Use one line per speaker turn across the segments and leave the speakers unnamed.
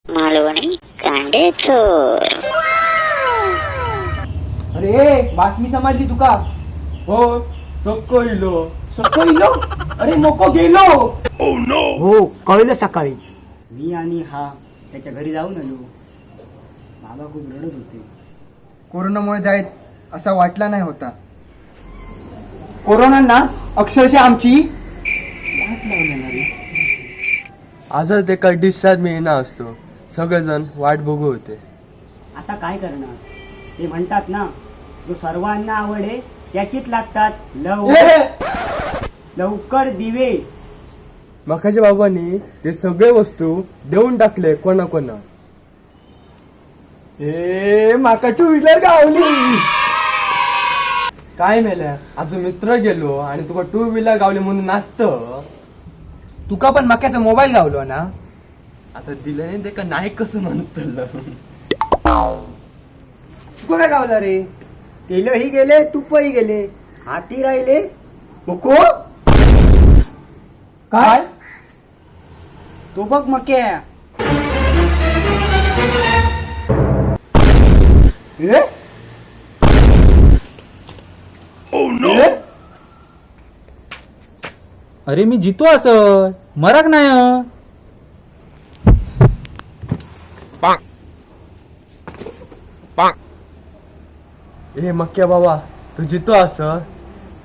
मालवणी कांडे चोर.
अरे बातमी समजली तुका?
हो सक्को इलो.
सक्को इलो? अरे मोको गेलो.
हो कळलं सकाळीच. मी आणि हा त्याच्या घरी जाऊन आलो. बाबा खूप रडत होते.
कोरोनामुळे जायत असा वाटला नाही होता. कोरोनांना अक्षरशः आमची
वाट लावणार रे.
आज ते का डिस्चार्ज मिळणार असतो. सगळेजण वाट बघू होते.
आता काय करणार? ते म्हणतात ना, जो सर्वांना आवडे त्याचीच लागतात लवकर दिवे.
मकाच्या बाबांनी ते सगळे वस्तू देऊन टाकले कोणा कोणा.
ए माका टू व्हीलर गावली.
काय मेल्या आज मित्र गेलो आणि तुका टू व्हीलर गावले म्हणून नाचत.
तुका पण मक्याचा मोबाईल गावलो ना.
आता दिलं नाही ते का नाही कसं म्हणतलं.
तुका काय गावला रे?
तेलही गेले तुपही गेले, हाती राहिले मुको.
काय?
तो बघ मक्या.
ए? ए?
अरे मी जितो असं मराक नाही.
ए मक्या बाबा तू जितो असं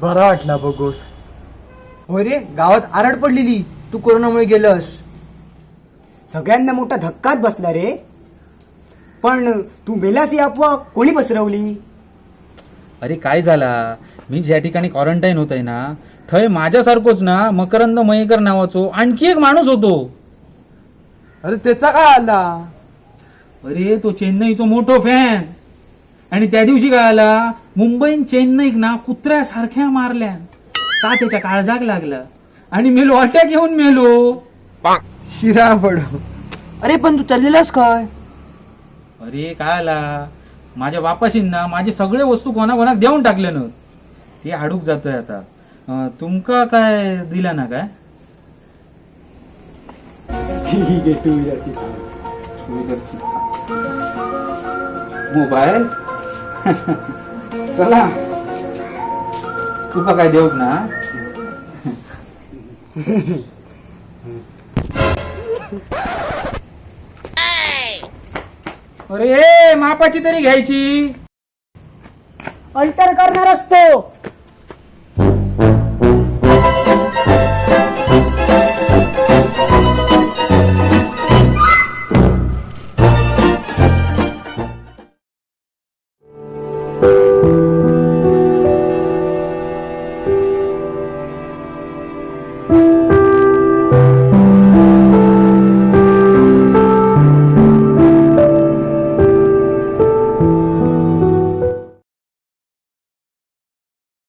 बरा वाटला बघून.
हो रे, गावात आरड पडलेली तू कोरोनामुळे गेलस.
सगळ्यांना मोठा धक्काच बसला रे. पण तू मेलास ही अफवा कोणी पसरवली?
अरे काय झाला, मी ज्या ठिकाणी क्वारंटाईन होतय ना, थंय माझ्यासारखोच ना मकरंद मयेकर नावाचो आणखी एक माणूस होतो.
अरे त्याचा काय आला?
अरे तो चेन्नईचो मोठो फॅन. आणि त्या दिवशी काय आला, मुंबईन चेन्नईक ना कुत्र्यासारख्या मारल्यान. ता त्याच्या काळजाक लागला आणि मेलो, अटॅक येऊन मेलो.
शिरा पडो.
अरे पण तू चाललेलास काय?
अरे काय आला, माझ्या बापाशींना माझे सगळे वस्तू कोणाकोणाक देऊन टाकले न. ते हाडूक जातोय आता. तुमका काय दिला ना काय? मोबाईल चला तुका काय देऊक ना. अरे मापाची तरी घ्यायची.
अल्टर करणार असतो.